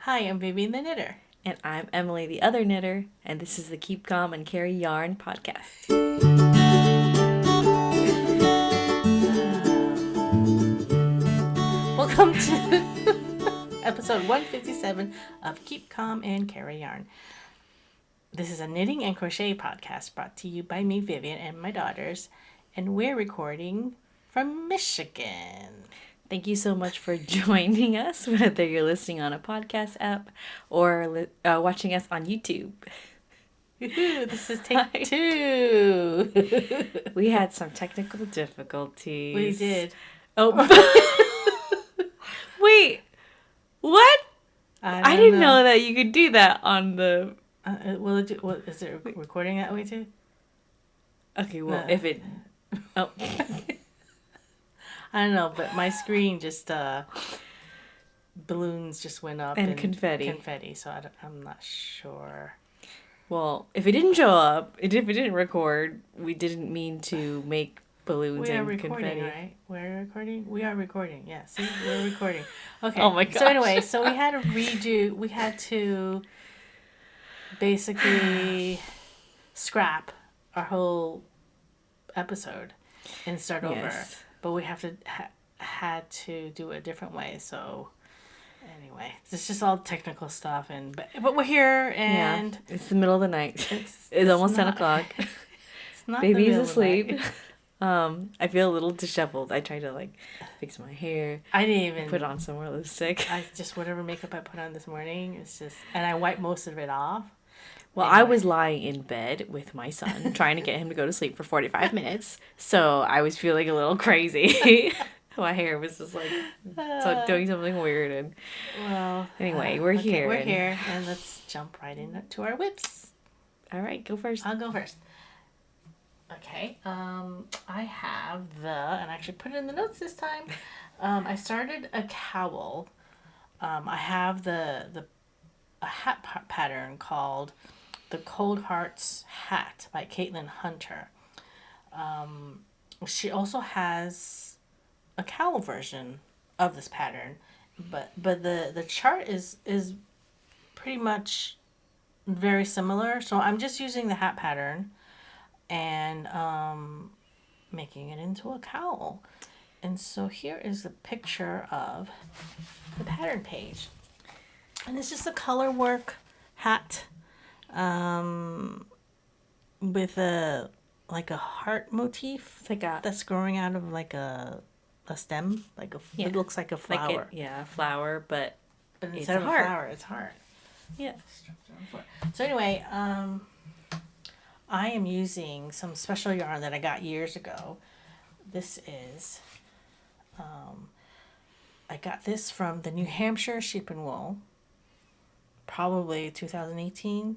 Hi, I'm Vivian the Knitter. And I'm Emily the Other Knitter, and this is the Keep Calm and Carry Yarn podcast. Welcome to episode 157 of Keep Calm and Carry Yarn. This is a knitting and crochet podcast brought to you by me, Vivian, and my daughters, and we're recording from Michigan. Thank you so much for joining us, whether you're listening on a podcast app or watching us on YouTube. This is take 2. We had some technical difficulties. We did. Oh. Wait. What? I didn't know that you could do that on the... Is it recording that way too? Okay, well, if it... Oh. I don't know, but my screen just balloons just went up and confetti. So I'm not sure. Well, if it didn't show up, if it didn't record, we didn't mean to make balloons and confetti. We are recording, right? We're recording. We are recording. Yeah, see, we're recording. Okay. Oh my gosh. So anyway, we had to redo. We had to basically scrap our whole episode and start over. But we have to had to do it a different way. So anyway, it's just all technical stuff, but we're here, and it's the middle of the night. It's almost 10 o'clock. It's not. Baby's asleep. I feel a little disheveled. I tried to fix my hair. I didn't even put on some more lipstick. I just whatever makeup I put on this morning. It's just, and I wiped most of it off. Well, anyway. I was lying in bed with my son, trying to get him to go to sleep for 45 minutes. So I was feeling a little crazy. My hair was just doing something weird. And anyway, we're here. We're here, and let's jump right into our whips. All right, go first. I'll go first. Okay. I have and I actually put it in the notes this time. I started a cowl. I have a hat pattern called the Cold Hearts Hat by Caitlin Hunter. She also has a cowl version of this pattern, but the chart is pretty much very similar. So I'm just using the hat pattern and making it into a cowl. And so here is a picture of the pattern page. And it's just a color work hat with a heart motif. It's that's growing out of a stem, it looks like a flower. A flower, but instead of a flower, it's heart. Yeah. So anyway, I am using some special yarn that I got years ago. This is, I got this from the New Hampshire Sheep and Wool. Probably 2018,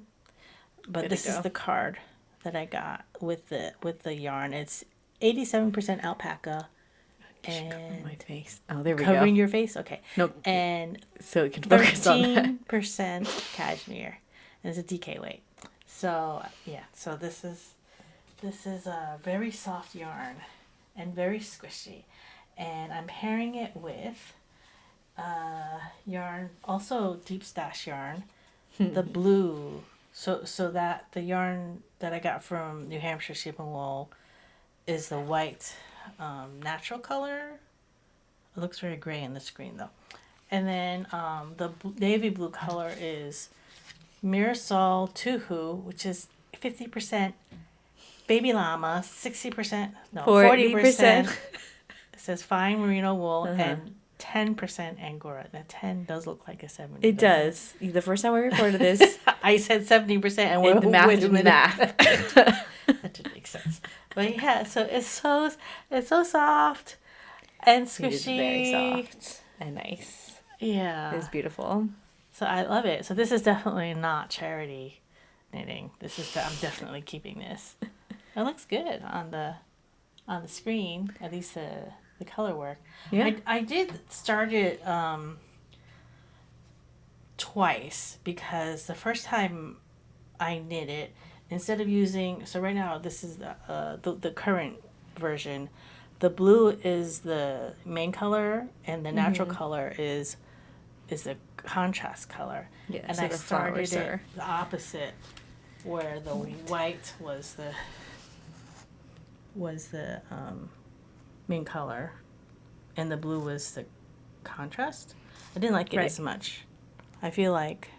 but this is the card that I got with the yarn. It's 87% alpaca and my face. Oh, there we go. Covering your face, okay. No, and so it can focus on that. 13% cashmere, and it's a DK weight. So so this is a very soft yarn and very squishy, and I'm pairing it with yarn, also deep stash yarn, the blue, so that the yarn that I got from New Hampshire Sheep and Wool is the white natural color. It looks very gray in the screen though. And then the navy blue color is Mirasol Tuhu, which is 50% baby llama, 40%. It says fine merino wool and 10% Angora. That 10 does look like a 70. It does. The first time we recorded this, I said 70%, and we're the math. That didn't make sense. But yeah, so it's so soft and squishy. It is very soft and nice. Yeah, it's beautiful. So I love it. So this is definitely not charity knitting. I'm definitely keeping this. It looks good on the screen, at least the color work. Yeah. I did start it twice, because the first time I knit it, instead of using, so right now this is the current version. The blue is the main color, and the natural color is is the contrast color. Yeah, and so I the started flowers it are the opposite, where the white was the main color, and the blue was the contrast. I didn't like it Right. as much. I feel like,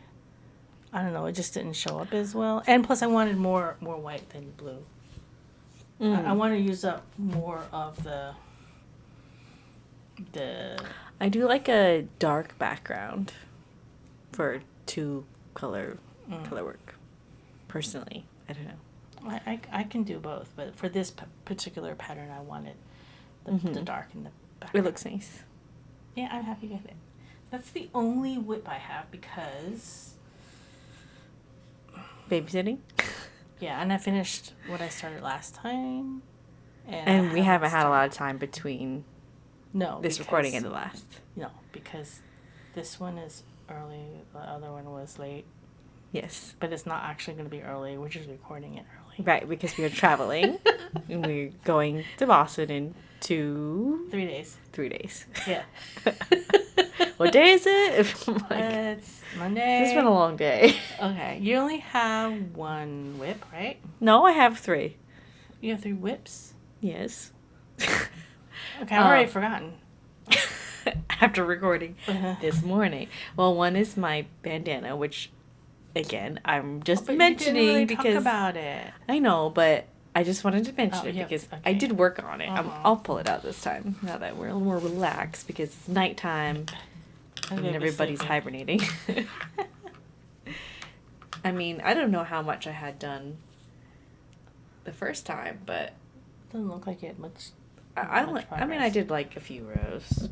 I don't know, it just didn't show up as well. And plus, I wanted more white than blue. I want to use up more of the. I do like a dark background for color work. Personally, I don't know. I can do both, but for this particular pattern, I wanted the dark in the background. It looks nice. Yeah, I'm happy with it. That's the only whip I have because... Babysitting? Yeah, and I finished what I started last time. And we haven't had a lot of time between this recording and the last. No, because this one is early, the other one was late. Yes. But it's not actually going to be early. We're just recording it early. Right, because we are traveling. And we're going to Boston in 3 days. 3 days. Yeah. What day is it? It's Monday. It's been a long day. Okay. You only have one whip, right? No, I have 3. You have 3 whips? Yes. Okay, I've already forgotten. After recording this morning. Well, one is my bandana, which, again, I'm just mentioning you didn't really because... talk about it. I know, but I just wanted to mention it because I did work on it. I'll pull it out this time, now that we're a little more relaxed, because it's nighttime and everybody's hibernating. I mean, I don't know how much I had done the first time, but... Doesn't look like it much. I did like a few rows.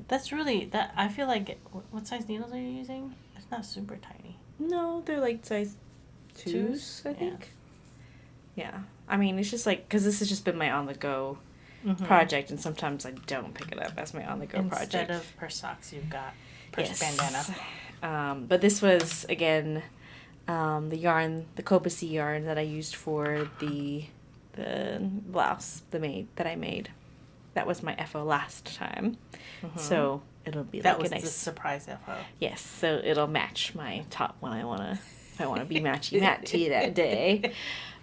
That's really that. I feel like what size needles are you using? It's not super tiny. No, they're like size 2s, I think. Yeah. I mean, it's just like, because this has just been my on-the-go project, and sometimes I don't pick it up as my on-the-go project. Instead of purse socks, you've got purse bandana. But this was, again, the Copacy yarn that I used for the blouse that I made. That was my FO last time. So it'll be that like was a nice the surprise FO. Yes, so it'll match my top when I want to be matchy that day.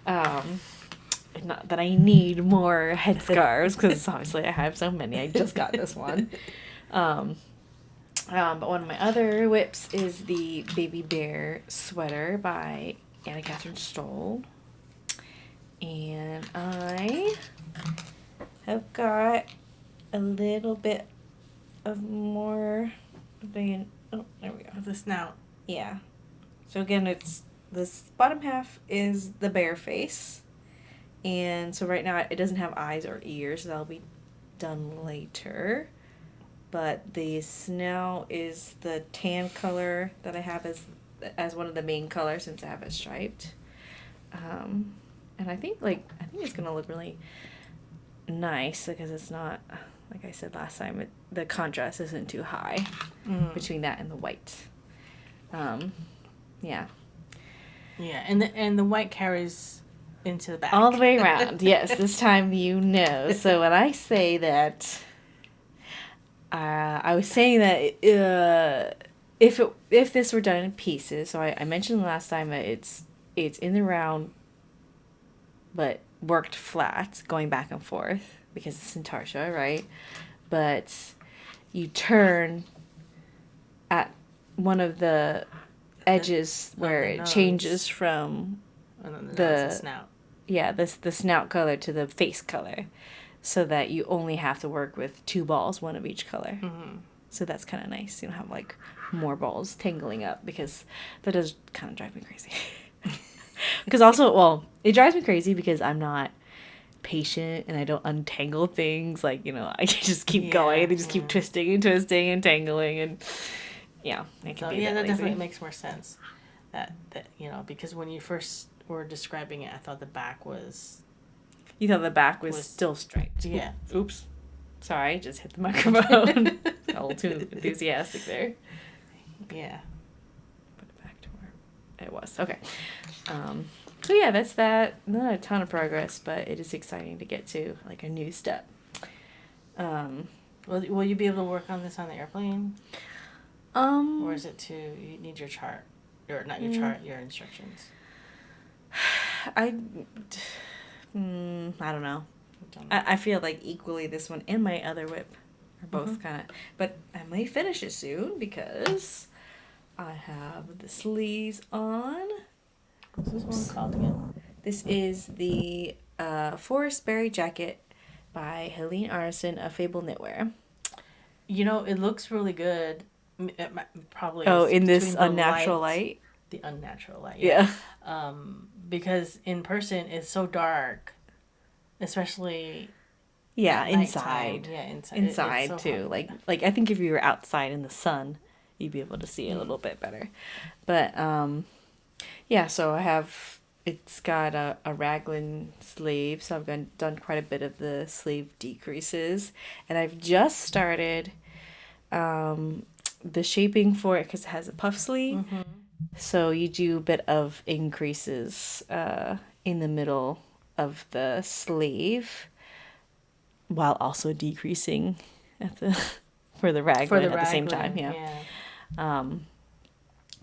Not that I need more headscarves, because obviously I have so many. I just got this one. But one of my other whips is the Baby Bear sweater by Anna-Kathrin Stoll. And I have got a little bit of more... Oh, there we go. The snout. Yeah. So again, it's this bottom half is the bear face. And so right now it doesn't have eyes or ears. That'll be done later. But the snout is the tan color that I have as one of the main colors, since I have it striped. And I think it's gonna look really nice, because it's not, like I said last time, the contrast isn't too high between that and the white. Yeah. Yeah, and the white carries into the back. All the way around. Yes, this time you know. So when I say that, I was saying that if this were done in pieces, so I mentioned last time that it's in the round, but worked flat, going back and forth, because it's in Tarsha, right? But you turn at one of the edges where it changes from the snout. Yeah, the snout color to the face color, so that you only have to work with 2 balls, one of each color. So that's kind of nice. You don't have like more balls tangling up, because that does kind of drive me crazy. Because also, well, it drives me crazy because I'm not patient and I don't untangle things. Like, I just keep going and they just keep twisting and tangling, and it can be that lazy. definitely makes more sense. That because when you first were describing it, I thought the back was... You thought the back was still striped. Yeah. Oops. Sorry, just hit the microphone. A little too enthusiastic there. Yeah. Put it back to where it was. Okay. So yeah, that's that. Not a ton of progress, but it is exciting to get to like a new step. Will you be able to work on this on the airplane? Or is it you need your chart? Or not your chart, your instructions? I don't know. I feel like equally this one and my other whip are both kind of... But I may finish it soon because I have the sleeves on. What's this one called again? This is the Forest Berry Jacket by Helene Arnesen of Fable Knitwear. You know, it looks really good. Probably. In this unnatural light? The unnatural light. Yeah. Because in person it's so dark, especially. Yeah, inside. Yeah, inside. Inside so too. hot. Like I think if you were outside in the sun, you'd be able to see it a little bit better. But yeah, so I have. It's got a raglan sleeve, so I've done quite a bit of the sleeve decreases, and I've just started the shaping for it because it has a puff sleeve. So you do a bit of increases in the middle of the sleeve, while also decreasing for the raglan at the same time. Yeah.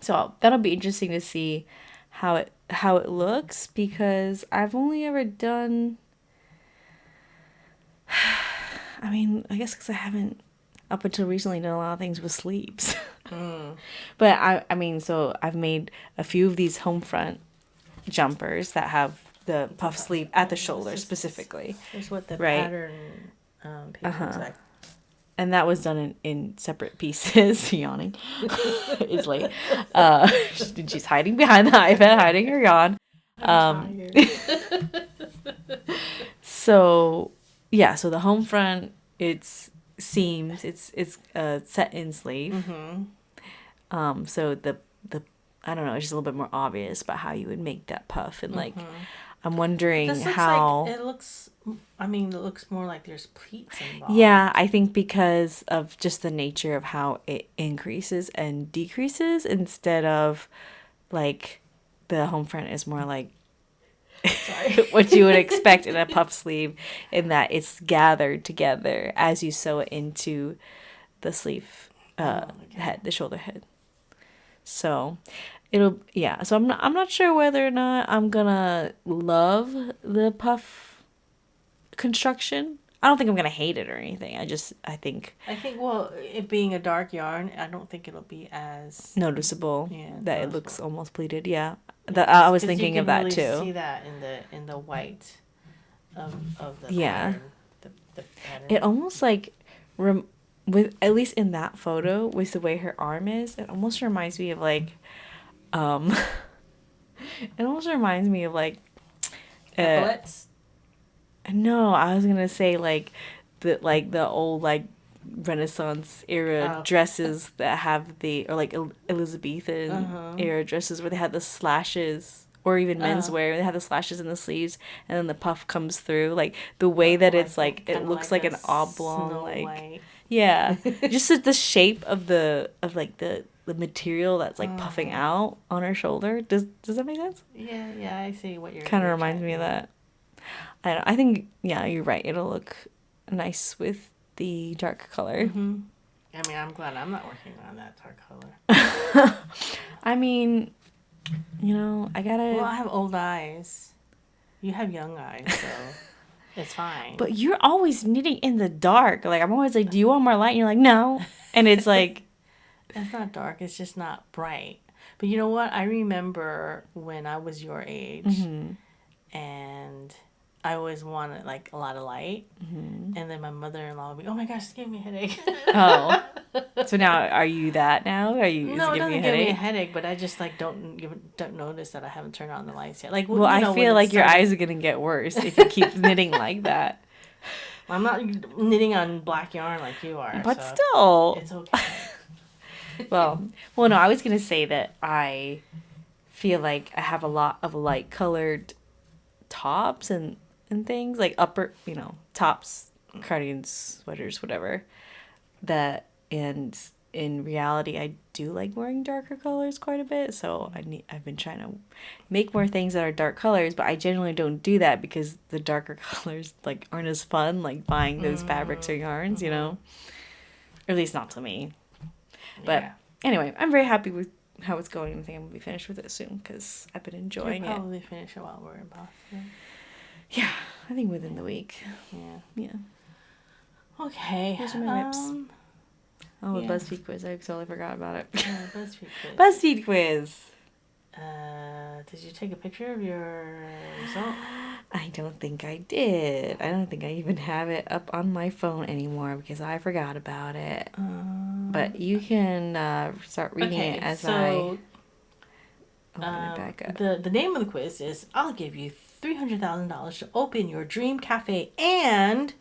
So that'll be interesting to see how it looks, because I've only ever done, I mean, I guess because I haven't up until recently done a lot of things with sleeves. But I mean, so I've made a few of these home front jumpers that have the puff sleeve at the shoulder specifically. Here's what the pattern page looks like. And that was done in separate pieces. Yawning. It's late. She's hiding behind the iPad, hiding her yawn. So, yeah. So the home front, it's seams. It's set in sleeve. So the I don't know. It's just a little bit more obvious about how you would make that puff, and like I'm wondering how it looks. I mean, it looks more like there's pleats involved. Yeah, I think because of just the nature of how it increases and decreases, instead of like the home front is more like what you would expect in a puff sleeve, in that it's gathered together as you sew it into the sleeve head, the shoulder head. So so I'm not sure whether or not I'm gonna love the puff construction. I don't think I'm gonna hate it or anything. I think well, it being a dark yarn, I don't think it'll be as noticeable that it looks almost pleated. Yeah, I was thinking of that too. You can really see that in the white of the pattern, the pattern. It almost like with, at least in that photo, with the way her arm is, it almost reminds me of like Epaulets? No, I was gonna say like the old like Renaissance era dresses that have or like Elizabethan era dresses where they had the slashes, or even menswear where they have the slashes in the sleeves and then the puff comes through, like the way that it's like it looks like an oblong, like white. Yeah, just the shape of the material that's like puffing out on her shoulder. Does that make sense? Yeah, I see what you're. Kind of reminds me of that. I think you're right. It'll look nice with the dark color. I mean, I'm glad I'm not working on that dark color. I mean, I gotta. Well, I have old eyes. You have young eyes, so it's fine. But you're always knitting in the dark. Like I'm always like, "Do you want more light?" And you're like, "No," and it's like, it's not dark. It's just not bright. But you know what? I remember when I was your age, and I always wanted like a lot of light, and then my mother-in-law would be, "Oh my gosh, it's giving me a headache." Oh, so now are you that now? Are you? No, it doesn't give me a headache, but I just like don't notice that I haven't turned on the lights yet. Like, well, I feel like your eyes are gonna get worse if you keep knitting like that. I'm not knitting on black yarn like you are, but so still, it's okay. well, no, I was gonna say that I feel like I have a lot of light colored tops and things, like upper, tops, cardigans, sweaters, whatever, that, and in reality I do like wearing darker colors quite a bit, so I've been trying to make more things that are dark colors, but I generally don't do that because the darker colors like aren't as fun, like buying those fabrics or yarns, or at least not to me. But anyway, I'm very happy with how it's going. I think I'm going to be finished with it soon because I've been enjoying it. You'll probably finish it while we're in Boston. Yeah, I think within the week. Yeah. Yeah. Okay. Those are my whips. Oh, the BuzzFeed quiz. I totally forgot about it. BuzzFeed quiz. BuzzFeed quiz. Did you take a picture of your result? I don't think I did. I don't think I even have it up on my phone anymore because I forgot about it. But you can start reading it as I open it back up. The name of the quiz is I'll give you $300,000 to open your dream cafe and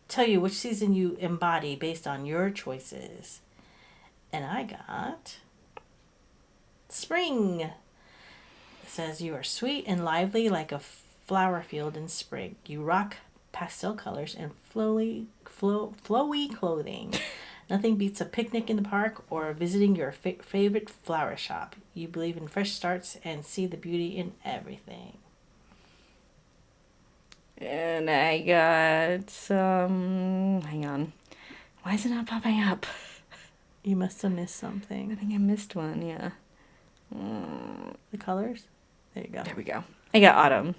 tell you which season you embody based on your choices. And I got spring. It says you are sweet and lively like a flower field in spring. You rock pastel colors and flowy clothing. Nothing beats a picnic in the park or visiting your favorite flower shop. You believe in fresh starts and see the beauty in everything. And I got some... hang on. Why is it not popping up? You must have missed something. I think I missed one, yeah. The colors? There you go. There we go. I got autumn.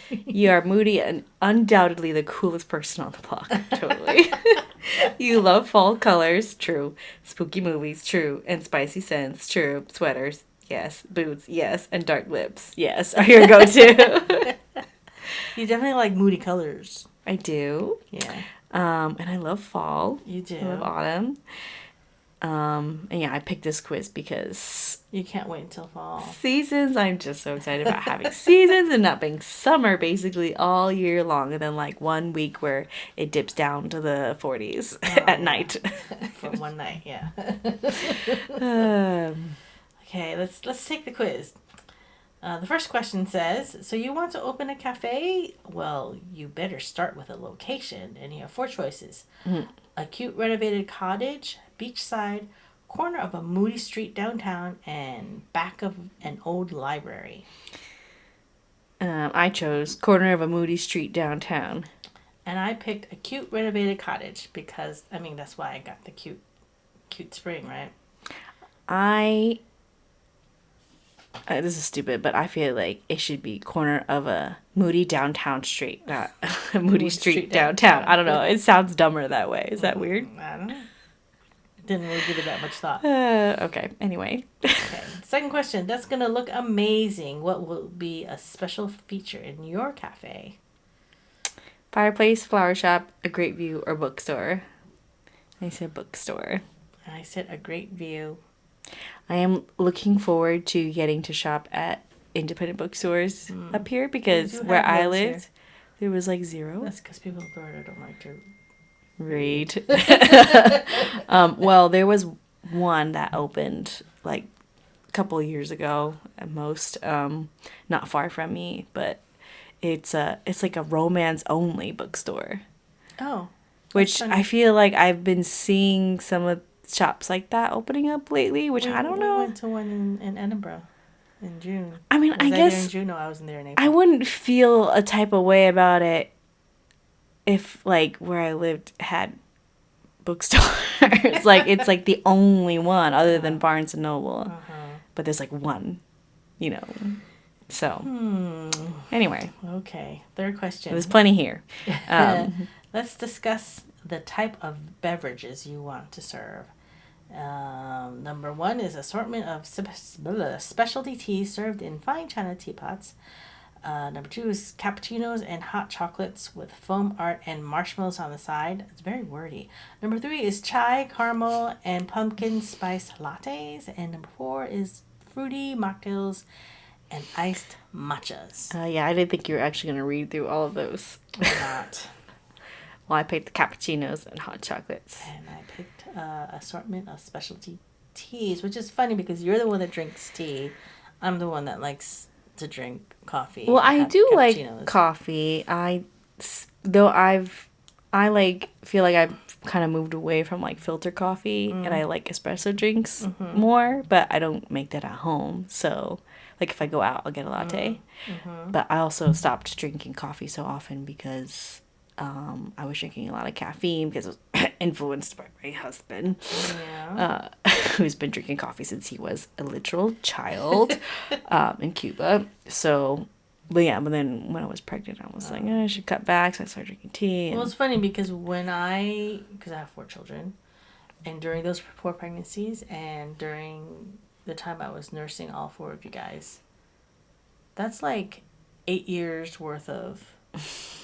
You are moody and undoubtedly the coolest person on the block. Totally. You love fall colors. True. Spooky movies. True. And spicy scents. True. Sweaters. Yes. Boots. Yes. And dark lips. Yes. Are your go-to. You definitely like moody colors. I do. Yeah. And I love fall. You do. I love autumn. And yeah, I picked this quiz because you can't wait until fall. Seasons, I'm just so excited about having seasons and not being summer basically all year long, and then like 1 week where it dips down to the 40s at night. For one night, yeah. Okay, let's take the quiz. The first question says, so you want to open a cafe? Well, you better start with a location, and you have 4 choices. Mm-hmm. A cute renovated cottage, beachside, corner of a moody street downtown, and back of an old library. I chose corner of a moody street downtown. And I picked a cute renovated cottage because, I mean, that's why I got the cute spring, right? This is stupid, but I feel like it should be corner of a moody downtown street, not a moody street downtown. I don't know. It sounds dumber that way. Is that weird? I don't know. Didn't really give it that much thought. Okay. Anyway. Okay. Second question. That's going to look amazing. What will be a special feature in your cafe? Fireplace, flower shop, a great view, or bookstore. I said bookstore. I said a great view. I am looking forward to getting to shop at independent bookstores up here because where I lived, there was like 0. That's because people in Florida don't like to read. Well, there was one that opened like a couple of years ago at most, not far from me, but it's like a romance only bookstore. Oh. Which funny. I feel like I've been seeing some of shops like that opening up lately, which I don't know. We went to one in Edinburgh in June. I mean, I guess there in June? No, I wasn't there in April. I wouldn't feel a type of way about it if like where I lived had bookstores. Like it's like the only one other than Barnes and Noble. But there's like one, you know. So anyway. Okay. Third question. There's plenty here. Let's discuss the type of beverages you want to serve. Number 1 is assortment of specialty teas served in fine china teapots. Number 2 is cappuccinos and hot chocolates with foam art and marshmallows on the side. It's very wordy. Number 3 is chai, caramel, and pumpkin spice lattes. And number 4 is fruity mocktails and iced matchas. Yeah, I didn't think you were actually going to read through all of those. I'm not. Well, I picked the cappuccinos and hot chocolates. And I picked assortment of specialty teas, which is funny because you're the one that drinks tea. I'm the one that likes to drink coffee. Well, I do like coffee. I like feel like I've kind of moved away from like filter coffee and I like espresso drinks more, but I don't make that at home. So like if I go out, I'll get a latte. But I also stopped drinking coffee so often because I was drinking a lot of caffeine because it was influenced by my husband, who's been drinking coffee since he was a literal child in Cuba. So, but then when I was pregnant, I was like, I should cut back. So I started drinking tea. Well, it's funny because because I have 4 children, and during those 4 pregnancies and during the time I was nursing all 4 of you guys, that's like 8 years worth of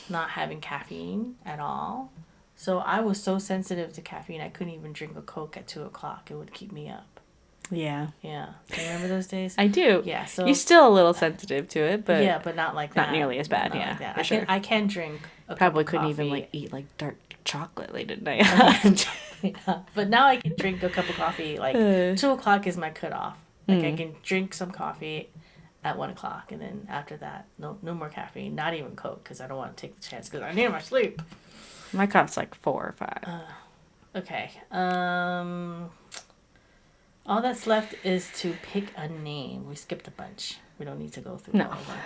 not having caffeine at all. So I was so sensitive to caffeine, I couldn't even drink a Coke at 2 o'clock. It would keep me up. Yeah. Yeah. Do you remember those days? I do. Yeah. So you're still a little sensitive to it, but yeah, but not like that. Not nearly as bad. Not yeah. like that. For sure. I can drink a Probably cup of couldn't coffee. even eat dark chocolate late at night. Yeah. But now I can drink a cup of coffee. 2 o'clock is my cutoff. I can drink some coffee at 1 o'clock, and then after that, no more caffeine. Not even Coke, because I don't want to take the chance because I need my sleep. My cup's 4 or 5. Okay. All that's left is to pick a name. We skipped a bunch. We don't need to go through all of them.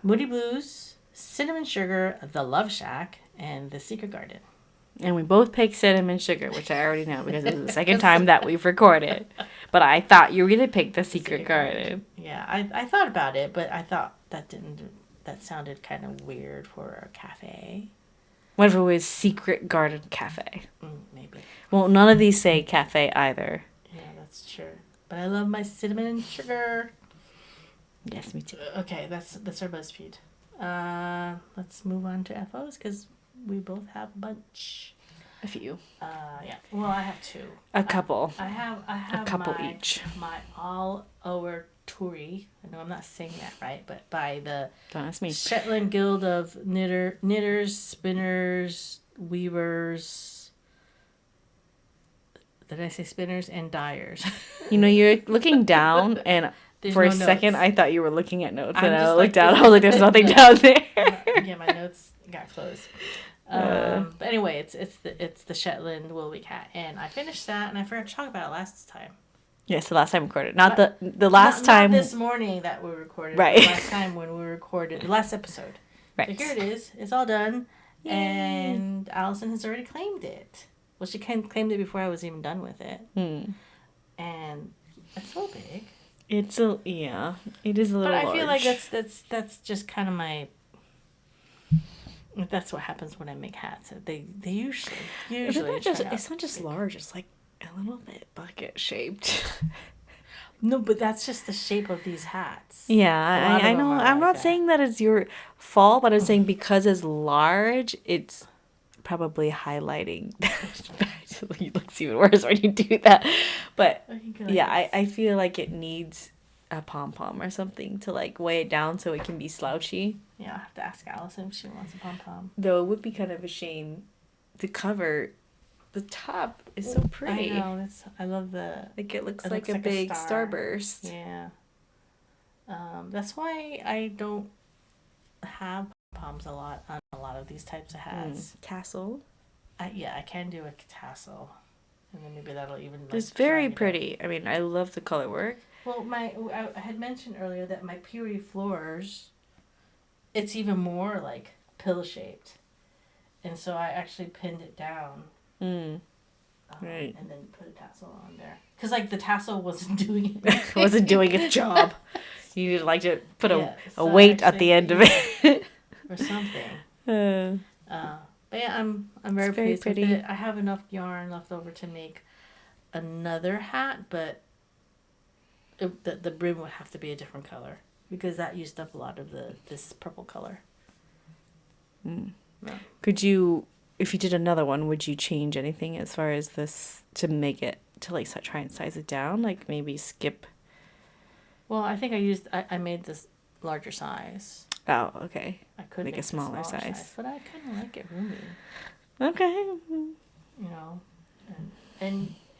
Moody Blues, Cinnamon Sugar, The Love Shack, and The Secret Garden. And we both picked Cinnamon Sugar, which I already know because it was the second time that we've recorded. But I thought you were going to pick The Secret Garden. Yeah, I thought about it, but I thought that sounded kind of weird for a cafe. What if it was Secret Garden Cafe? Maybe. Well, none of these say cafe either. Yeah, that's true. But I love my cinnamon sugar. Yes, me too. Okay, that's our BuzzFeed. Let's move on to FOs because we both have a bunch. A few. Yeah. Well, I have 2. A couple. I have a couple each. My Aal Ower Toorie. I know I'm not saying that right, but by the Don't ask me. Shetland Guild of Knitters, Spinners, Weavers. Did I say spinners and dyers? You're looking down, and for a second, notes. I thought you were looking at notes, and I just looked down. I was like, "There's nothing down there." Yeah, my notes got closed. But anyway, it's the Shetland woolly cat, and I finished that, and I forgot to talk about it last time. Yes, the last time we recorded, not the last time. Not this morning that we recorded, right? The last time when we recorded the last episode. Right. So here it is. It's all done, Yay. and Allison has already claimed it. Well, she claimed it before I was even done with it. And it's so big. It is a little. But I large. feel like that's just kind of my. That's what happens when I make hats. They usually. It's not just large. It's like a little bit bucket shaped. No, but that's just the shape of these hats. Yeah, I know. I'm not saying that it's your fault, but I'm saying because it's large, it's probably highlighting. It looks even worse when you do that. But I feel like it needs a pom-pom or something to weigh it down so it can be slouchy. Yeah, I have to ask Allison if she wants a pom-pom. Though it would be kind of a shame to cover. The top is so pretty. I know. I love the. It looks like a big starburst. Yeah. That's why I don't have pom-poms a lot on a lot of these types of hats. Tassel. I can do a tassel, and then maybe that'll even. It's very pretty. I mean, I love the color work. Well, I had mentioned earlier that my Puri floors, it's even more pill shaped, and so I actually pinned it down. Right. And then put a tassel on there. Because, the tassel wasn't doing it. Wasn't doing its job. You needed, to put a weight at the end of it. Or something. But yeah, I'm very pleased with it. I have enough yarn left over to make another hat, but the brim would have to be a different color. Because that used up a lot of this purple color. Yeah. Could you... If you did another one, would you change anything as far as this to make it to try and size it down? Maybe skip. Well, I think I made this larger size. Oh, okay. I could make a smaller size, but I kind of like it roomy. Okay.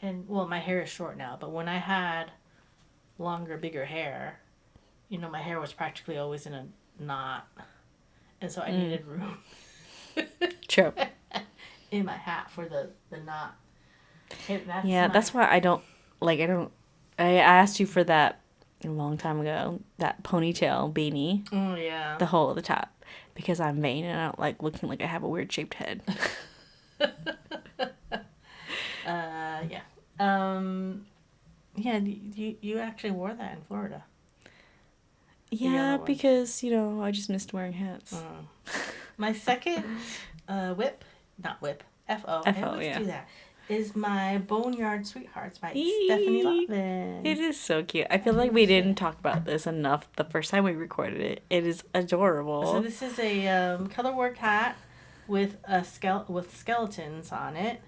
And well, my hair is short now, but when I had longer, bigger hair, my hair was practically always in a knot, and so I needed room. True. In my hat for the knot. That's why I don't. I asked you for that a long time ago. That ponytail beanie. Oh yeah. The whole of the top, because I'm vain and I don't like looking like I have a weird shaped head. Yeah. Yeah, you actually wore that in Florida. Yeah, because, I just missed wearing hats. My second whip, not whip, F-O, I always do that, is my Boneyard Sweethearts by Stephanie Lotven. It is so cute. I feel like we didn't talk about this enough the first time we recorded it. It is adorable. So this is a color work hat with with skeletons on it.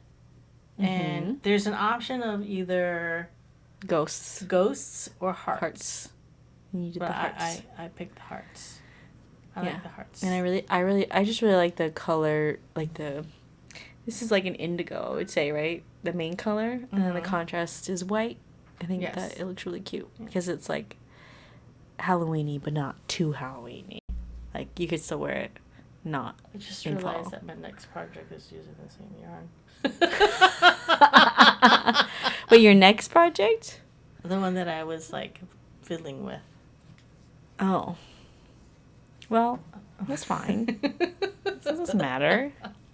And there's an option of either ghosts or hearts. You did the hearts. I picked the hearts. I like the hearts. And I just really like the color, like this is like an indigo, I would say, right? The main color, and then the contrast is white. I think that it looks really cute because it's like Halloween-y, but not too Halloween-y. Like you could still wear it, not. I just realized that my next project is using the same yarn. Wait, your next project? The one that I was like fiddling with. Oh. Well, that's fine. It doesn't matter.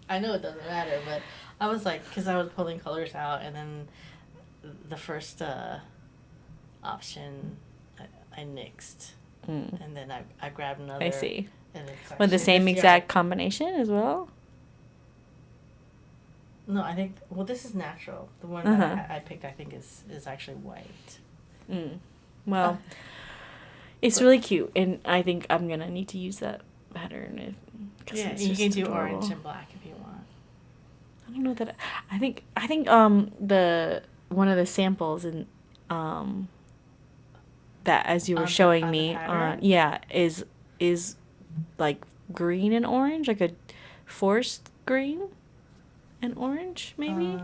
I know it doesn't matter, but I was like, because I was pulling colors out, and then the first option I nixed. And then I grabbed another. I see. And it's with the same exact combination as well? No, I think, this is natural. The one that I picked, I think, is actually white. Well, it's really cute, and I think I'm going to need to use that pattern. You can do orange and black if you want. I don't know that... I think one of the samples in that, as you were showing me, is like green and orange, like a forest green and orange, maybe.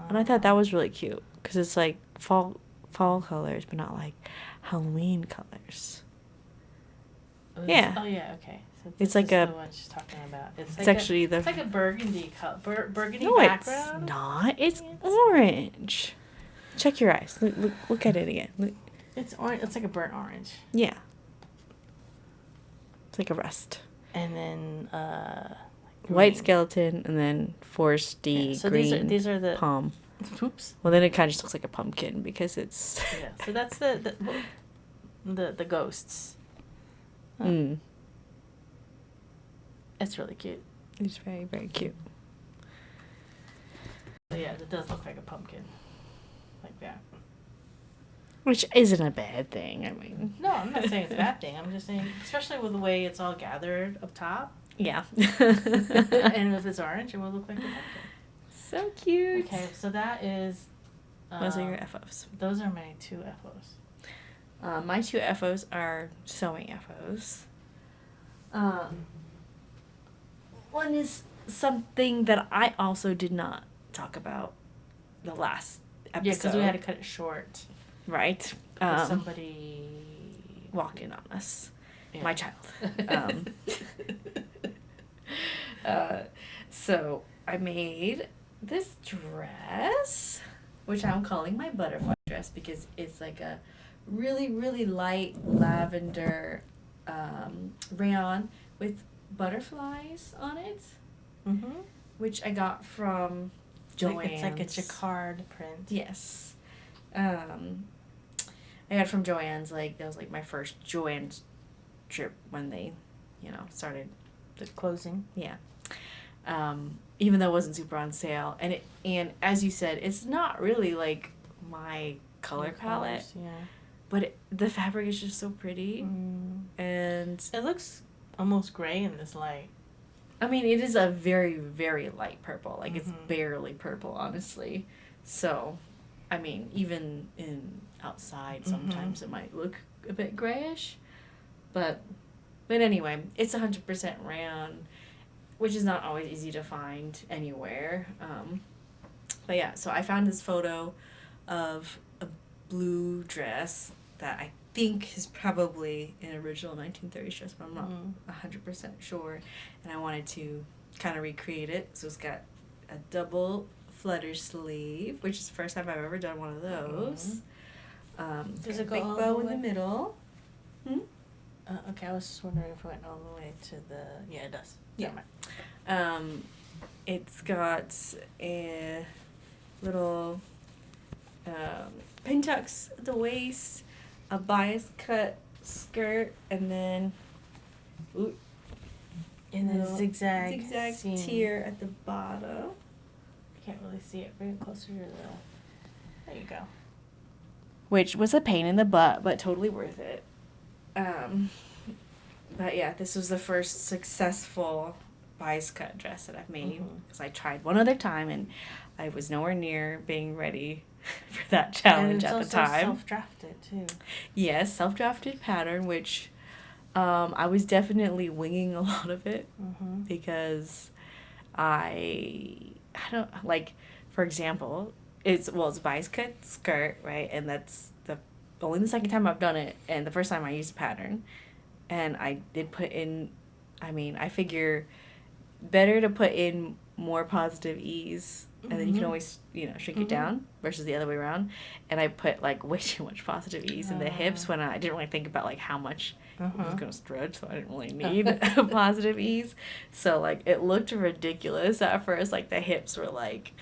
And I thought that was really cute because it's like fall colors, but not like Halloween colors. Yeah. Oh yeah. Okay. So it's like the one she's talking about. It's like actually it's like a burgundy burgundy no, background. It's not. It's orange. Check your eyes. Look at it again. Look. It's orange. It's like a burnt orange. Yeah. It's like a rust. And then white skeleton, and then foresty so green. These are the palm. Oops. Well, then it kind of just looks like a pumpkin because it's. Yeah. So that's the ghosts. It's really cute. It's very, very cute. So yeah, it does look like a pumpkin, like that. Which isn't a bad thing. I mean. No, I'm not saying it's a bad thing. I'm just saying, especially with the way it's all gathered up top. Yeah. And if it's orange, it will look like a pumpkin. So cute. Okay, so that is... those are your FOs. Those are my two FOs. My two FOs are sewing FOs. One is something that I also did not talk about the last episode. Yeah, because we had to cut it short. Right. Somebody... walked in on us. Yeah. My child. So I made this dress, which I'm calling my butterfly dress because it's like a really, really light lavender rayon with butterflies on it, which I got from Joann's. It's like a jacquard print. Yes. I got from Joann's, that was my first Joann's trip when they, started the closing. Yeah. Even though it wasn't super on sale, and as you said, it's not really my color palette. Yeah. But the fabric is just so pretty, and it looks almost gray in this light. I mean, it is a very, very light purple. It's barely purple, honestly. So, I mean, even in outside, sometimes it might look a bit grayish. But anyway, it's 100% rayon, which is not always easy to find anywhere. But yeah, so I found this photo of a blue dress that I think is probably an original 1930s dress, but I'm not 100% sure. And I wanted to kind of recreate it. So it's got a double flutter sleeve, which is the first time I've ever done one of those. There's a big bow in the middle. Okay, I was just wondering if it went all the way to the... Yeah, it does. Yeah. It's got a little pin tucks at the waist, a bias cut skirt, and then zigzag seam. Tier at the bottom. Can't really see it. Bring it closer to the... There you go. Which was a pain in the butt, but totally worth it. But yeah, this was the first successful bias cut dress that I've made, because I tried one other time and I was nowhere near being ready for that challenge at the time. And it's also self-drafted too. Yes, self-drafted pattern, which I was definitely winging a lot of it, because I don't, like, for example, it's a bias cut skirt, right? And that's only the second time I've done it, and the first time I used a pattern. And I did put in, I figure better to put in more positive ease, and then you can always, shrink it down versus the other way around. And I put, like, way too much positive ease in the hips when I didn't really think about, like, how much it was going to stretch, so I didn't really need positive ease. So, like, it looked ridiculous at first. Like, the hips were, like,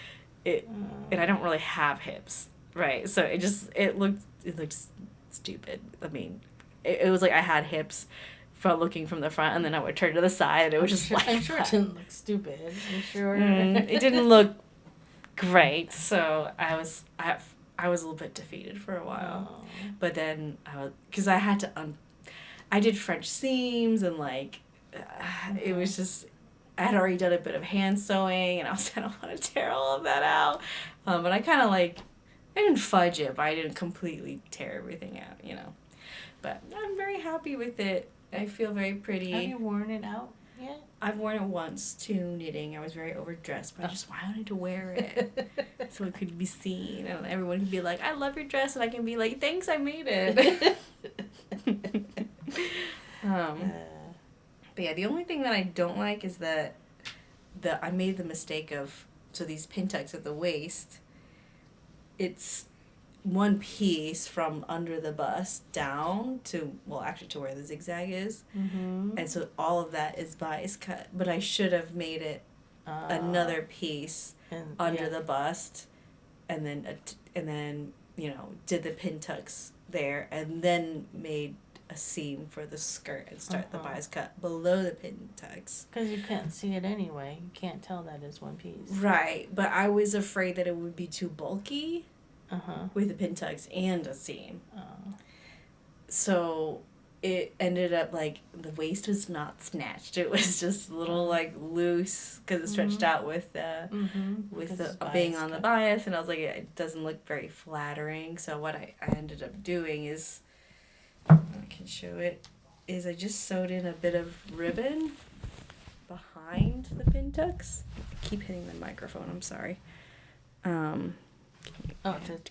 and I don't really have hips, right? So it looked stupid. It was like I had hips from looking from the front, and then I would turn to the side, and it was just like... I'm sure it didn't look stupid. I'm sure. It didn't look great, so I was a little bit defeated for a while. Oh. But then because I had to I did French seams, and like it was just... I had already done a bit of hand sewing, and I was kind of want to tear all of that out. But I kind of I didn't fudge it, but I didn't completely tear everything out, But I'm very happy with it. I feel very pretty. Have you worn it out yet? I've worn it once to knitting. I was very overdressed, but I just wanted to wear it so it could be seen. And everyone could be like, I love your dress. And I can be like, thanks, I made it. But yeah, the only thing that I don't like is that I made the mistake of, so these pin tucks at the waist, it's one piece from under the bust down to where the zigzag is. And so all of that is bias cut, but I should have made it another piece under the bust, and then did the pin tucks there, and then made a seam for the skirt and start the bias cut below the pin tucks. Because you can't see it anyway. You can't tell that it's one piece. Right, but I was afraid that it would be too bulky with the pin tucks and a seam. So it ended up the waist was not snatched. It was just a little loose because it stretched out with the being on the bias, and I was like, it doesn't look very flattering. So what I ended up doing is, I can show it, is I just sewed in a bit of ribbon behind the pin tucks. I keep hitting the microphone, I'm sorry. To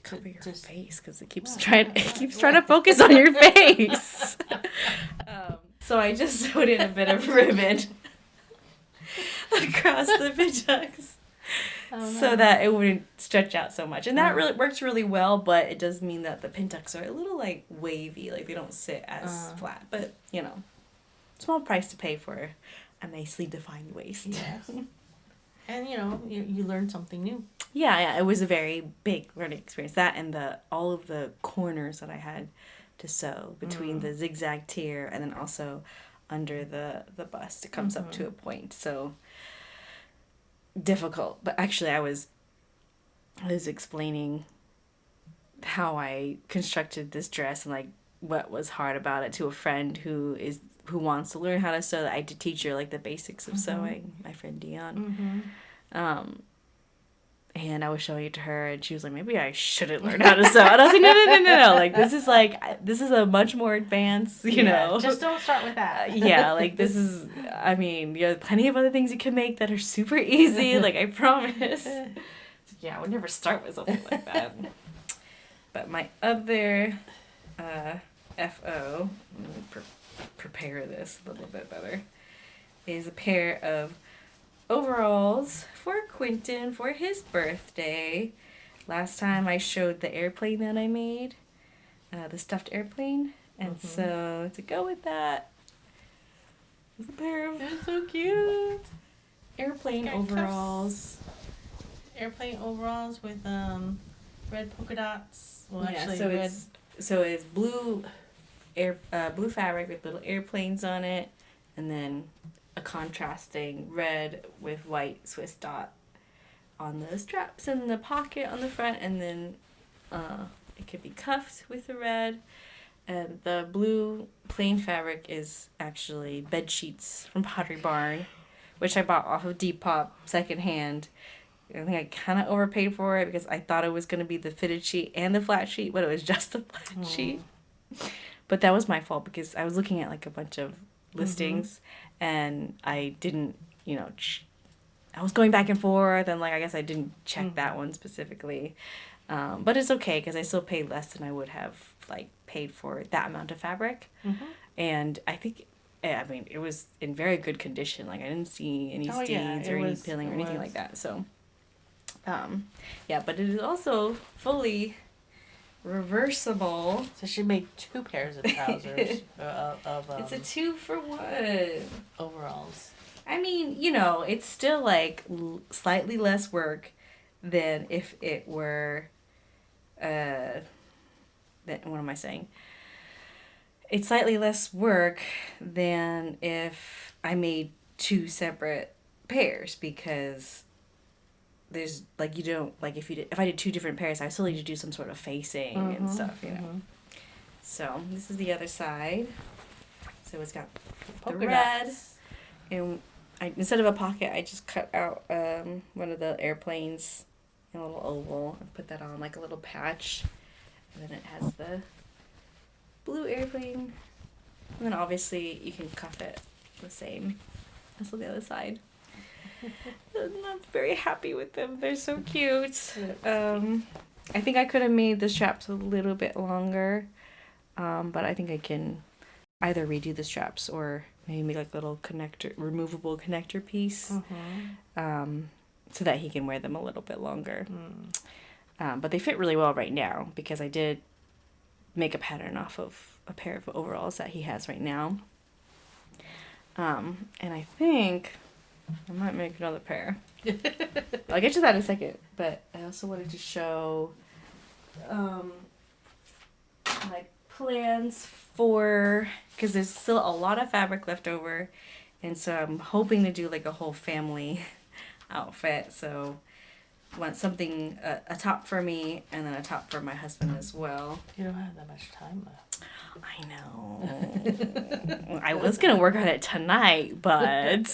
cover your face, because it keeps trying to focus on your face. So I just sewed in a bit of ribbon across the pin tucks so that it wouldn't stretch out so much. And that really works really well, but it does mean that the pin tucks are a little wavy, they don't sit as flat. But small price to pay for a nicely defined waist. Yes. And you learn something new. Yeah, it was a very big learning experience. That and all of the corners that I had to sew between the zigzag tier and then also under the bust. It comes up to a point, so difficult. But actually, I was explaining how I constructed this dress and what was hard about it to a friend who wants to learn how to sew. I did teach her the basics of sewing. My friend Dion. And I was showing it to her, and she was like, maybe I shouldn't learn how to sew. And I was like, no. This is a much more advanced, you know. Just don't start with that. This is, you have plenty of other things you can make that are super easy, I promise. I would never start with something like that. But my other FO, let me prepare this a little bit better, is a pair of overalls for Quentin for his birthday. Last time I showed the airplane that I made, the stuffed airplane, And so to go with that is a pair of They're so cute. airplane overalls. Airplane overalls with red polka dots. Well, Yeah, actually, so it's blue blue fabric with little airplanes on it, and then a contrasting red with white Swiss dot on the straps and the pocket on the front, and then it could be cuffed with the red. And the blue plain fabric is actually bed sheets from Pottery Barn, which I bought off of Depop secondhand. I think I kind of overpaid for it because I thought it was going to be the fitted sheet and the flat sheet, but it was just the flat sheet. But that was my fault because I was looking at like a bunch of listings and I didn't, I was going back and forth and like I guess I didn't check that one specifically. But it's okay because I still paid less than I would have like paid for that amount of fabric. And I think, it was in very good condition. Like I didn't see any stains or any peeling or anything like that. So, but it is also fully reversible. So she made 2 pairs of trousers it's a 2-for-1 overalls. I mean, it's still like slightly less work than if it were what am I saying? It's slightly less work than if I made 2 separate pairs because there's like you don't like if I did 2 different pairs I still need to do some sort of facing and stuff, So this is the other side. So it's got the red dots. And instead of a pocket I just cut out one of the airplanes in a little oval and put that on like a little patch, and then it has the blue airplane, and then obviously you can cuff it the same as on the other side. I'm very happy with them. They're so cute. I think I could have made the straps a little bit longer, but I think I can either redo the straps or maybe make like a little removable connector piece, so that he can wear them a little bit longer. But they fit really well right now because I did make a pattern off of a pair of overalls that he has right now. And I think I might make another pair. I'll get to that in a second, but I also wanted to show my plans for, because there's still a lot of fabric left over, and so I'm hoping to do like a whole family outfit. So I want something, a top for me and then a top for my husband as well. You don't have that much time left. I know. I was going to work on it tonight, but...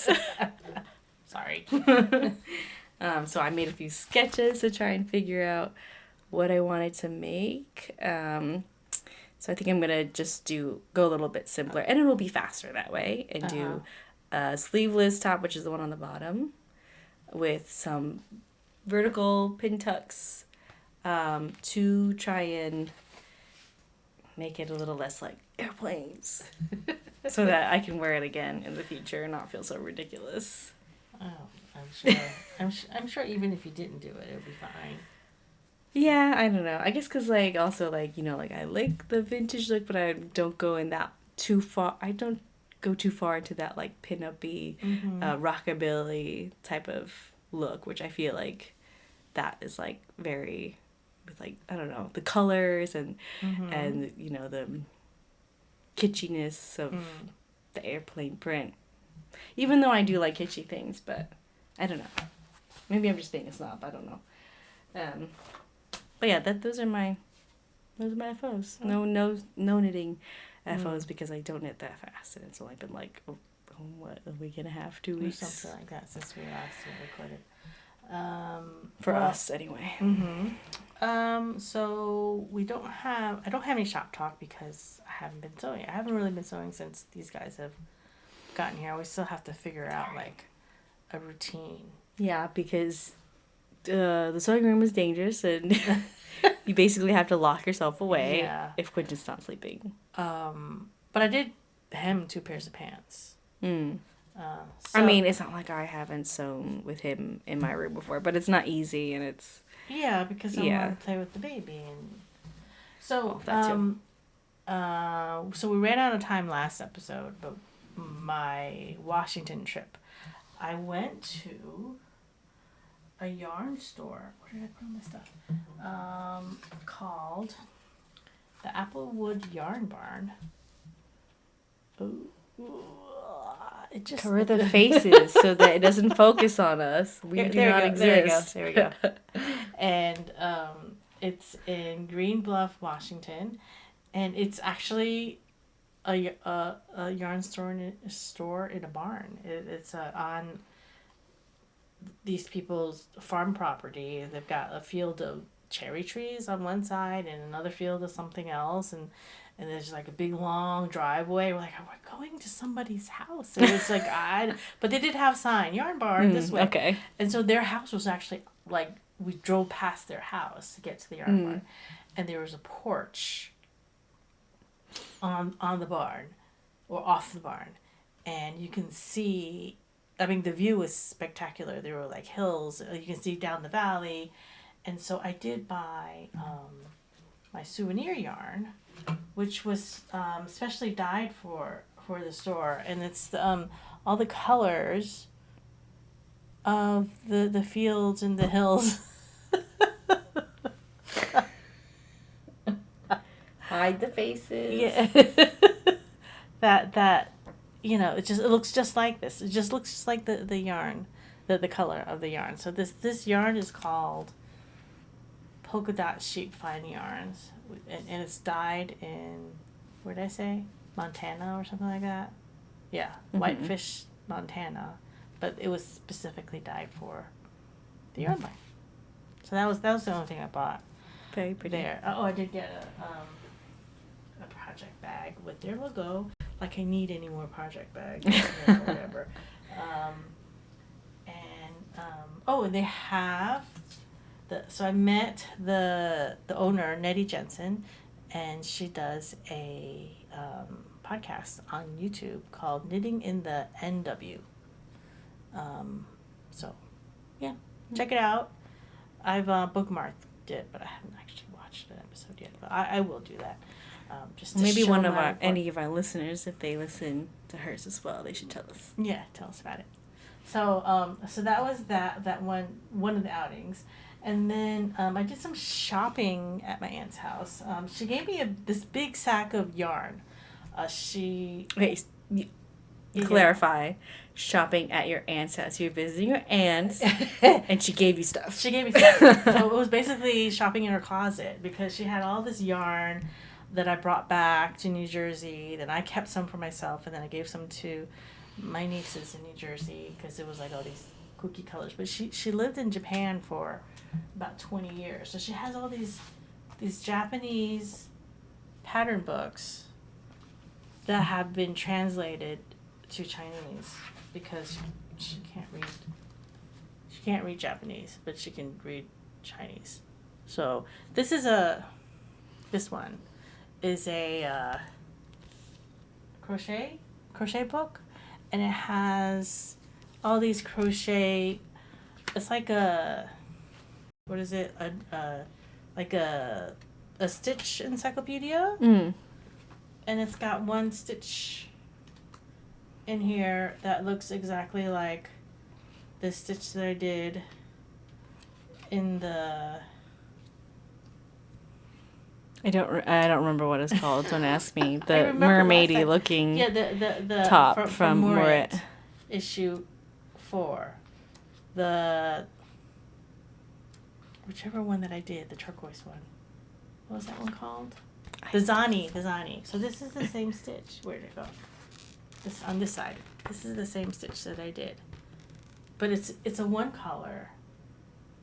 Sorry. So I made a few sketches to try and figure out what I wanted to make. So I think I'm going to just go a little bit simpler, and it'll be faster that way, and do a sleeveless top, which is the one on the bottom, with some vertical pin tucks, to try and make it a little less like airplanes, so that I can wear it again in the future and not feel so ridiculous. Oh, I'm sure. I'm sure even if you didn't do it, it would be fine. Yeah, I don't know. I guess because like also like like I like the vintage look, but I don't go in that too far. I don't go too far into that like pin-up-y, rockabilly type of look, which I feel like that is like very with like I don't know the colors and the kitschiness of the airplane print. Even though I do like kitschy things, but I don't know. Maybe I'm just being a snob. I don't know. But yeah, those are my FOs. No knitting FOs because I don't knit that fast, and it's only been like what, a week and a half, 2 weeks, or something like that since we last recorded. For us anyway. So I don't have any shop talk because I haven't been sewing. I haven't really been sewing since these guys have gotten here. We still have to figure out like a routine. Yeah, because the sewing room is dangerous, and you basically have to lock yourself away if Quentin's not sleeping. But I did hem 2 pairs of pants. I mean, it's not like I haven't sewn with him in my room before, but it's not easy, and it's... Yeah, because I want to play with the baby. And so, so we ran out of time last episode, but my Washington trip, I went to a yarn store. Where did I put all my stuff? Called the Applewood Yarn Barn. Ooh, it just Cover the faces so that it doesn't focus on us. We do not exist. There we go. And it's in Green Bluff, Washington, and it's actually a yarn store in a barn. It's on these people's farm property. They've got a field of cherry trees on one side and another field of something else, and there's like a big long driveway. We're like, oh, we're going to somebody's house. It was like odd, but they did have sign yarn barn this way. Okay. And so their house was actually like, we drove past their house to get to the yarn barn, and there was a porch on the barn or off the barn, and you can see. I mean, the view was spectacular. There were like hills. You can see down the valley, and so I did buy my souvenir yarn, which was specially dyed for the store, and it's all the colors of the fields and the hills. Hide the faces. Yeah. that it looks just like this. It just looks just like the yarn, the color of the yarn. So this yarn is called Polka Dot Sheep Fine Yarns, and it's dyed in, where did I say? Montana or something like that. Yeah, Whitefish, Montana, but it was specifically dyed for the yarn line. So that was the only thing I bought. Very pretty. There. Oh, I did get a project bag with their logo. Like I need any more project bags or whatever. And they have so I met the owner, Nettie Jensen, and she does a podcast on YouTube called Knitting in the NW. So yeah, check it out. I've bookmarked it, but I haven't actually watched an episode yet. But I will do that. Just to maybe show one of any of our listeners, if they listen to hers as well, they should tell us. Yeah, tell us about it. So so that was that one of the outings, and then I did some shopping at my aunt's house. She gave me this big sack of yarn. Clarify. Shopping at your aunt's house. You're visiting your aunt, and she gave you stuff. She gave me stuff. So it was basically shopping in her closet because she had all this yarn that I brought back to New Jersey. Then I kept some for myself, and then I gave some to my nieces in New Jersey because it was like all these kooky colors. But she lived in Japan for about 20 years, so she has all these Japanese pattern books that have been translated to Chinese because she can't read Japanese, but she can read Chinese. So this one is a crochet book, and it has all these crochet. It's like like a stitch encyclopedia, and it's got one stitch in here that looks exactly like the stitch that I did in the. I don't remember what it's called. Don't ask me. The mermaidy looking the top from Morit. Issue 4. Whichever one that I did, the turquoise one. What was that one called? The Zani. So this is the same stitch. Where did it go? This on this side. This is the same stitch that I did. But it's a one color.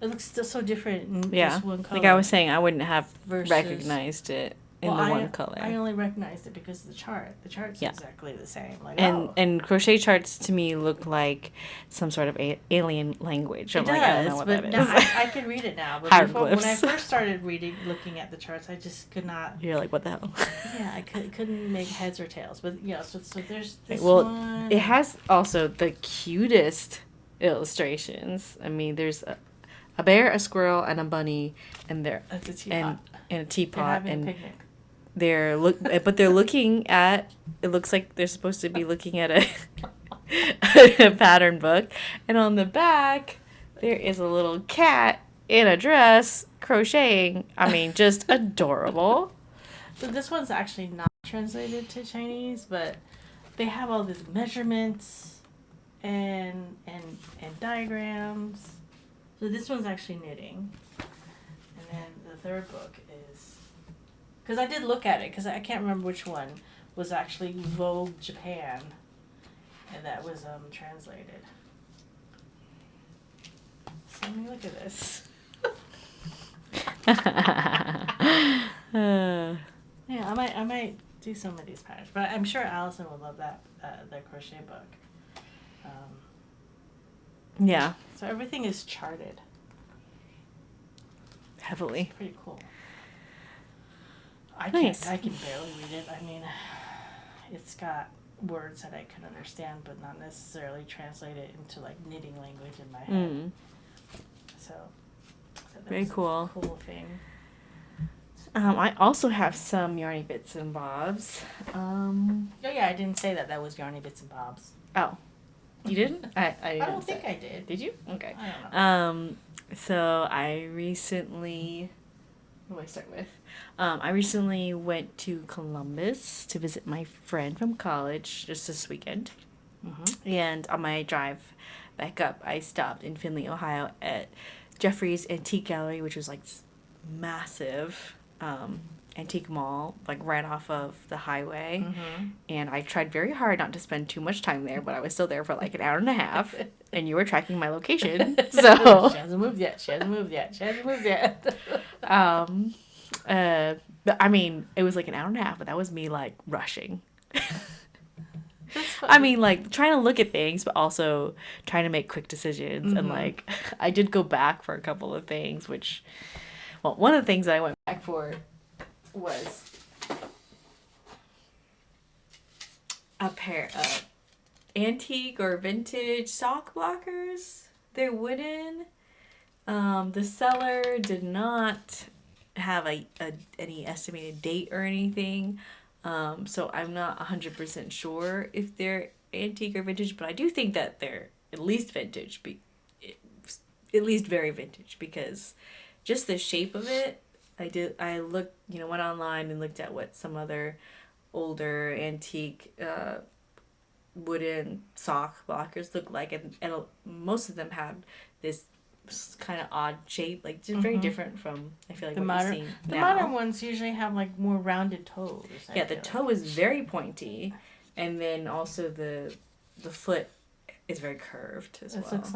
It looks still so different in just one color. Like I was saying, I wouldn't have recognized it in one color. I only recognized it because of the chart. The chart's exactly the same. Like, and crochet charts to me look like some sort of alien language. I don't know what that is. Now I can read it now. But before, when I first started looking at the charts, I just could not. You're like, what the hell? Yeah, I couldn't make heads or tails. But yeah, so there's this one. It has also the cutest illustrations. I mean, there's a bear, a squirrel, and a bunny, and they're That's a teapot. and a teapot, and a picnic. they're looking at, it looks like they're supposed to be looking at a pattern book, and on the back there is a little cat in a dress crocheting. I mean, just adorable. So this one's actually not translated to Chinese, but they have all these measurements and diagrams. So this one's actually knitting. And then the third book is, because I did look at it, because I can't remember which one was actually Vogue Japan, and that was translated. So let me look at this. Yeah, I might do some of these patterns, but I'm sure Allison will love that the crochet book. Yeah. So everything is charted. Heavily. It's pretty cool. I Nice. can barely read it. I mean, it's got words that I can understand, but not necessarily translate it into like knitting language in my head. So that's very cool. A cool thing. I also have some Yarny bits and bobs. Oh yeah, I didn't say that was Yarny Bits and Bobs. Oh, you didn't? I don't think I did. Did you? Okay. I don't know. So I recently, what do I start with? I recently went to Columbus to visit my friend from college just this weekend. Mm-hmm. And on my drive back up, I stopped in Findlay, Ohio at Jeffrey's Antique Gallery, which was like massive antique mall, like right off of the highway. Mm-hmm. And I tried very hard not to spend too much time there, but I was still there for like an hour and a half, and you were tracking my location. So she hasn't moved yet. But I mean, it was like an hour and a half, but that was me like rushing. I mean, like trying to look at things, but also trying to make quick decisions. Mm-hmm. And like, I did go back for a couple of things, which, well, one of the things that I went back for was a pair of antique or vintage sock blockers. They're wooden. The seller did not have any estimated date or anything. So I'm not 100% sure if they're antique or vintage, but I do think that they're at least vintage, at least very vintage, because just the shape of it, I looked, went online and looked at what some other older antique wooden sock blockers look like, and most of them had this kind of odd shape, like just very different from, I feel like, what you've seen now. The modern ones usually have like more rounded toes. Yeah, the toe is very pointy, and then also the foot is very curved as well. It looks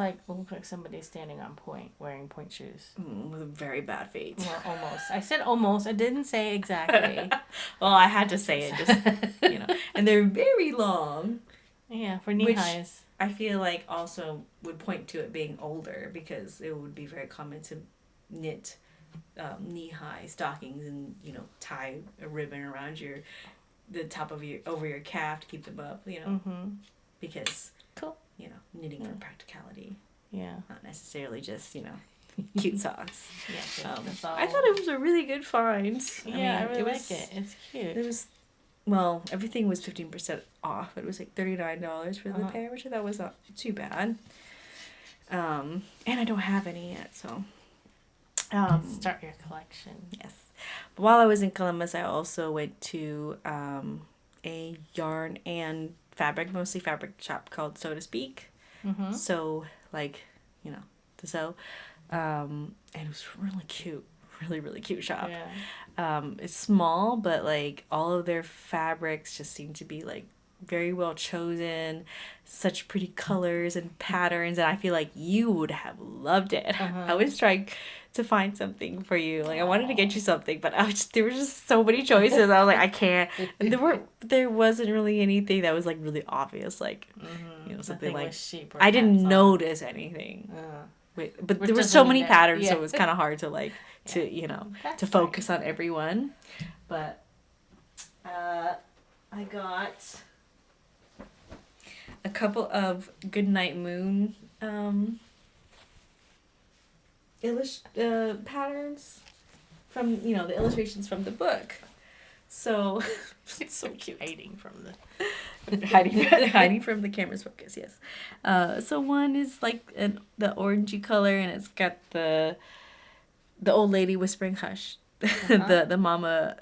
like somebody's standing on point, wearing point shoes. With a very bad feet. Well, almost. I said almost. I didn't say exactly. Well, I had to say it, just, and they're very long. Yeah, for knee highs. I feel like also would point to it being older, because it would be very common to knit knee-high stockings and, tie a ribbon around the top of over your calf to keep them up, because, cool. Knitting for practicality. Yeah. Not necessarily just, cute socks. Yeah, I thought it was a really good find. Yeah, I really like it. It's cute. It was, well, everything was 15% off. It was like $39 for the pair, which I thought was not too bad. And I don't have any yet, so. Start your collection. Yes. But while I was in Columbus, I also went to a yarn and fabric, mostly fabric shop called So to Speak. Mm-hmm. So, to sew. And it was really cute. Really, really cute shop. Yeah. It's small, but like all of their fabrics just seem to be like very well chosen, such pretty colors and patterns, and I feel like you would have loved it. I was trying to find something for you. Like I wanted to get you something, but there were just so many choices. I was like, I can't. And there wasn't really anything that was like really obvious, like something like I didn't notice anything. But there were so many patterns, so it was kind of hard to like to focus on everyone. But I got a couple of Goodnight Moon patterns from the illustrations from the book, So it's so cute. Hiding from the hiding from the camera's focus, yes. So one is like the orangey color, and it's got the old lady whispering hush. The mama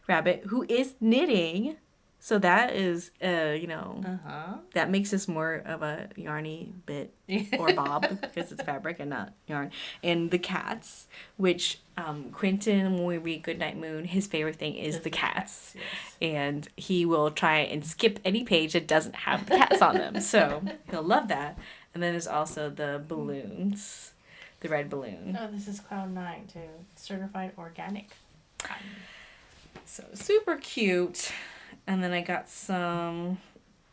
rabbit who is knitting. So that is that makes this more of a yarny bit or bob because it's fabric and not yarn. And the cats, which Quentin, when we read Goodnight Moon, his favorite thing is the cats. Yes. And he will try and skip any page that doesn't have the cats on them. So he'll love that. And then there's also the balloons, the red balloon. Oh, this is Cloud 9 too. Certified organic cotton. So super cute. And then I got some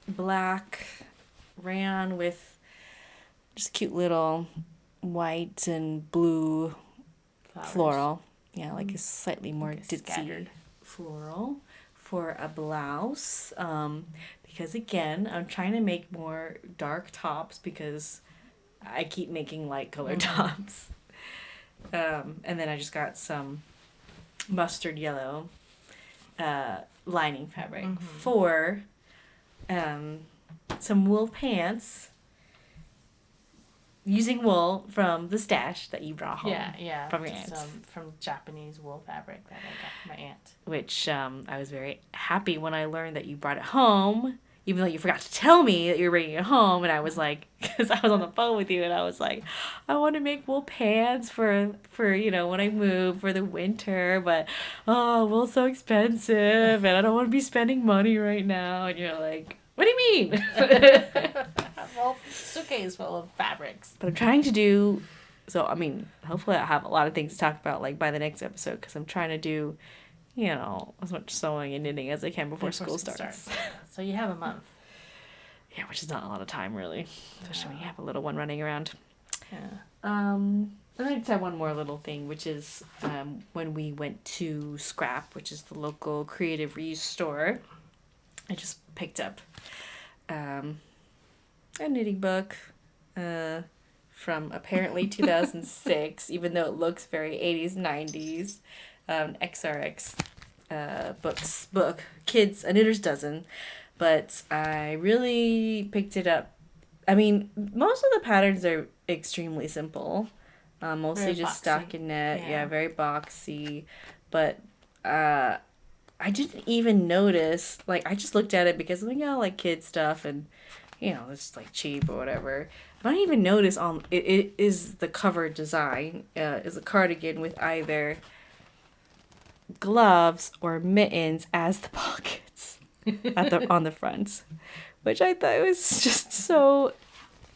black rayon with just cute little white and blue floral. Yeah, like a slightly more ditzy scattered floral for a blouse. Because again, I'm trying to make more dark tops because I keep making light colored tops. And then I just got some mustard yellow lining fabric for some wool pants using wool from the stash that you brought home. Yeah. From your aunt. From Japanese wool fabric that I got from my aunt. Which I was very happy when I learned that you brought it home, even though you forgot to tell me that you were bringing it home. And I was like, because I was on the phone with you, and I was like, I want to make wool pants for when I move for the winter, but wool's so expensive, and I don't want to be spending money right now. And you're like, what do you mean? Well, suitcase full of fabrics. But I'm trying to do, so I mean, hopefully I'll have a lot of things to talk about like by the next episode, because I'm trying to do, as much sewing and knitting as I can before school starts. So you have a month. Yeah, which is not a lot of time, really, especially when you have a little one running around. Yeah. And I just have one more little thing, which is when we went to Scrap, which is the local creative reuse store, I just picked up a knitting book from apparently 2006, even though it looks very 80s, 90s, XRX book, Kids, A Knitter's Dozen. But I really picked it up. I mean, most of the patterns are extremely simple. Mostly very just boxy. stockinette. Yeah. Yeah, very boxy. But I didn't even notice. Like, I just looked at it because, like kid stuff and, it's like cheap or whatever. I don't even notice it is the cover design. Is a cardigan with either gloves or mittens as the pockets on the front, which I thought was just so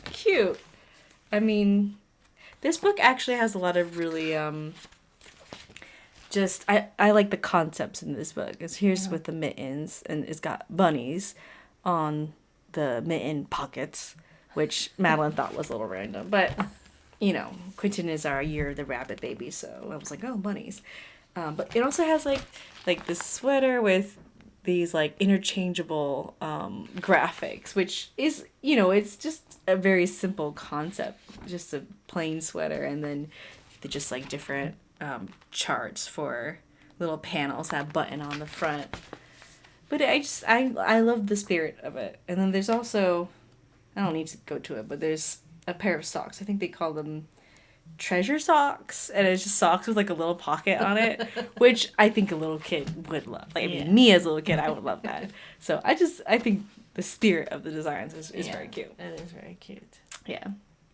cute. I mean, this book actually has a lot of really I like the concepts in this book. Here's with the mittens, and it's got bunnies on the mitten pockets, which Madeline thought was a little random, but Quentin is our year the rabbit baby, so I was like, oh, bunnies. But it also has like this sweater with these like interchangeable graphics, which is, it's just a very simple concept, just a plain sweater, and then just like different charts for little panels that button on the front. But I love the spirit of it. And then there's also, I don't need to go to it, but there's a pair of socks. I think they call them treasure socks, and it's just socks with like a little pocket on it, which I think a little kid would love. Like, I mean, me as a little kid, I would love that. So I think the spirit of the designs is very cute. It is very cute. Yeah.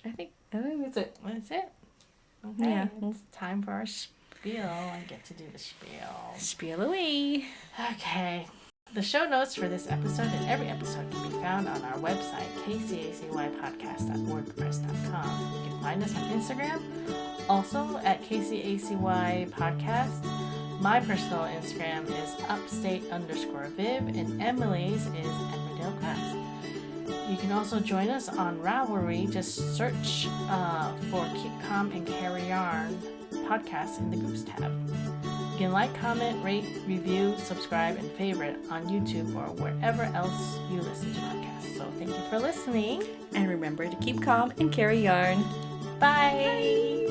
I think that's it. That's it. Okay. Yeah. It's time for our spiel. I get to do the spiel. Spiel away. Okay. The show notes for this episode and every episode can be found on our website, kcacypodcast.wordpress.com. You can find us on Instagram, also at kcacypodcast. My personal Instagram is upstate_viv, and Emily's is Emmerdale Crafts. You can also join us on Ravelry. Just search for Keep Calm and Carry Yarn podcast in the groups tab. You can like, comment, rate, review, subscribe, and favorite on YouTube or wherever else you listen to podcasts. So thank you for listening. And remember to keep calm and carry yarn. Bye.